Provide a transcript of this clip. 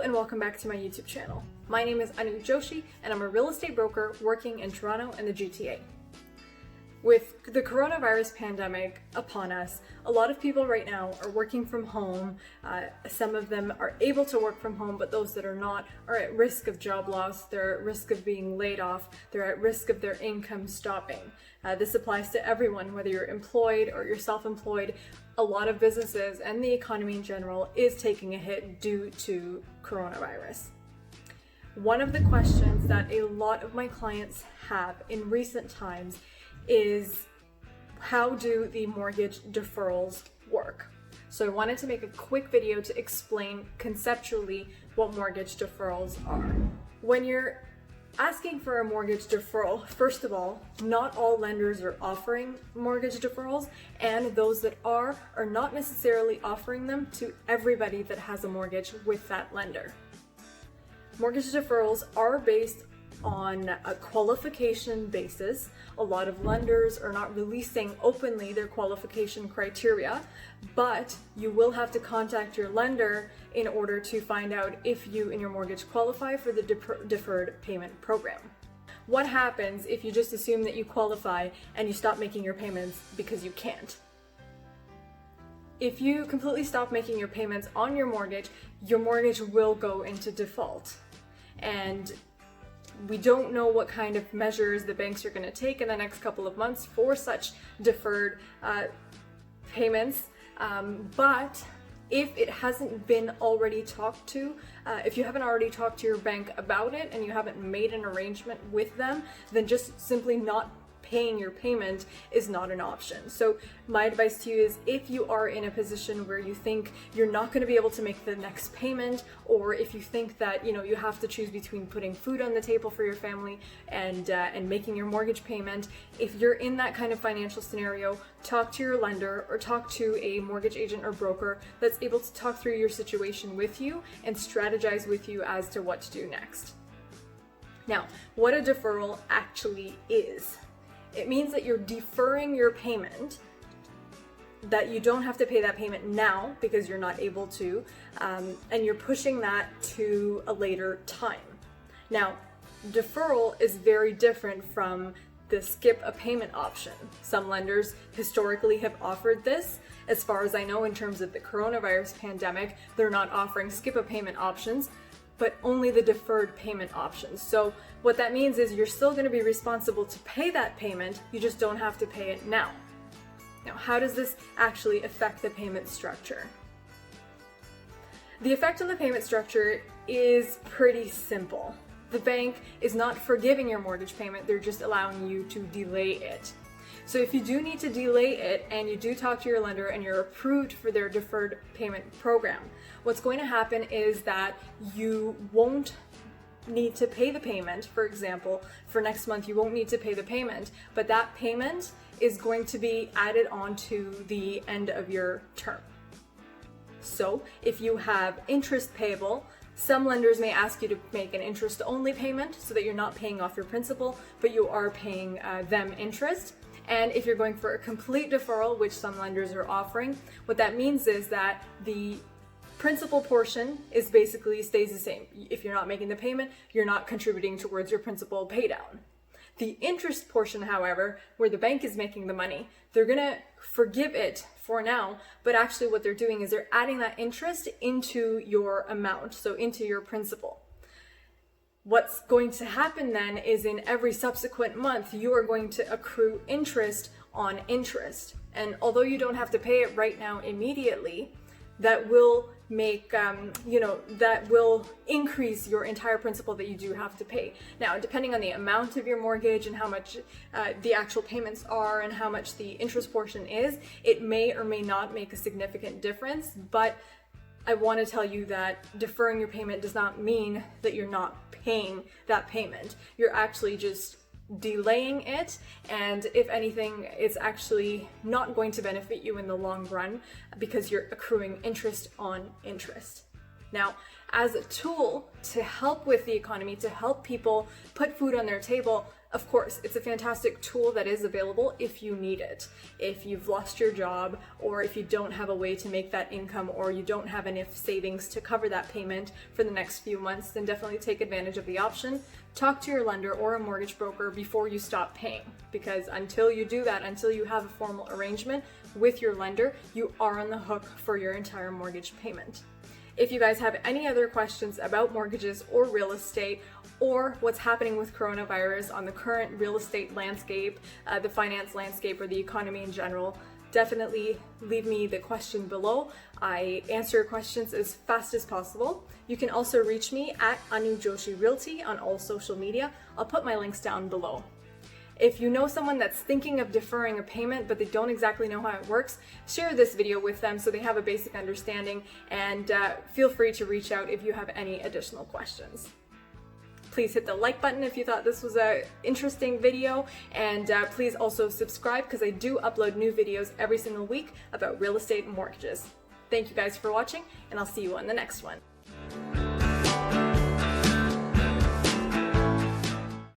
and welcome back to my YouTube channel. My name is Joshi and I'm a real estate broker working in Toronto and the GTA. With the coronavirus pandemic upon us, a lot of people right now are working from home. Some of them are able to work from home, but those that are not are at risk of job loss, they're at risk of being laid off, they're at risk of their income stopping. This applies to everyone, whether you're employed or you're self-employed. A lot of businesses and the economy in general is taking a hit due to coronavirus. One of the questions that a lot of my clients have in recent times is, how do the mortgage deferrals work? So I wanted to make a quick video to explain conceptually what mortgage deferrals are. When you're asking for a mortgage deferral, first of all, not all lenders are offering mortgage deferrals, and those that are not necessarily offering them to everybody that has a mortgage with that lender. Mortgage deferrals are based on a qualification basis. A lot of lenders are not releasing openly their qualification criteria, but you will have to contact your lender in order to find out if you and your mortgage qualify for the deferred payment program. What happens if you just assume that you qualify and you stop making your payments because you can't? If you completely stop making your payments on your mortgage will go into default. And we don't know what kind of measures the banks are going to take in the next couple of months for such deferred payments, but if it hasn't been already talked to, if you haven't already talked to your bank about it and you haven't made an arrangement with them, then just simply not paying your payment is not an option. So my advice to you is, if you are in a position where you think you're not going to be able to make the next payment, or if you think that you have to choose between putting food on the table for your family and making your mortgage payment, if you're in that kind of financial scenario, talk to your lender or talk to a mortgage agent or broker that's able to talk through your situation with you and strategize with you as to what to do next. Now, what a deferral actually is. It means that you're deferring your payment, that you don't have to pay that payment now because you're not able to, and you're pushing that to a later time. Now, deferral is very different from the skip a payment option. Some lenders historically have offered this. As far as I know, in terms of the coronavirus pandemic, they're not offering skip a payment options, but only the deferred payment options. So what that means is you're still going to be responsible to pay that payment, you just don't have to pay it now. Now, how does this actually affect the payment structure? The effect on the payment structure is pretty simple. The bank is not forgiving your mortgage payment, they're just allowing you to delay it. So if you do need to delay it and you do talk to your lender and you're approved for their deferred payment program, what's going to happen is that you won't need to pay the payment. For example, for next month you won't need to pay the payment, but that payment is going to be added on to the end of your term. So if you have interest payable, some lenders may ask you to make an interest-only payment so that you're not paying off your principal, but you are paying them interest. And if you're going for a complete deferral, which some lenders are offering, what that means is that the principal portion is basically stays the same. If you're not making the payment, you're not contributing towards your principal pay down. The interest portion, however, where the bank is making the money, they're gonna forgive it for now, but actually what they're doing is they're adding that interest into your amount, so into your principal. What's going to happen then is, in every subsequent month, you are going to accrue interest on interest. And although you don't have to pay it right now immediately, that will make, that will increase your entire principal that you do have to pay. Now, depending on the amount of your mortgage and how much the actual payments are and how much the interest portion is, it may or may not make a significant difference, but I want to tell you that deferring your payment does not mean that you're not paying that payment. You're actually just delaying it, and if anything, it's actually not going to benefit you in the long run because you're accruing interest on interest. Now, as a tool to help with the economy, to help people put food on their table, Of course, it's a fantastic tool that is available if you need it. If you've lost your job, or if you don't have a way to make that income, or you don't have enough savings to cover that payment for the next few months, then definitely take advantage of the option. Talk to your lender or a mortgage broker before you stop paying, because until you do that, until you have a formal arrangement with your lender, you are on the hook for your entire mortgage payment. If you guys have any other questions about mortgages or real estate, or what's happening with coronavirus on the current real estate landscape, the finance landscape, or the economy in general, definitely leave me the question below. I answer your questions as fast as possible. You can also reach me at Joshi Realty on all social media. I'll put my links down below. If you know someone that's thinking of deferring a payment but they don't exactly know how it works, share this video with them so they have a basic understanding, and feel free to reach out if you have any additional questions. Please hit the like button if you thought this was an interesting video, and please also subscribe, because I do upload new videos every single week about real estate and mortgages. Thank you guys for watching, and I'll see you on the next one.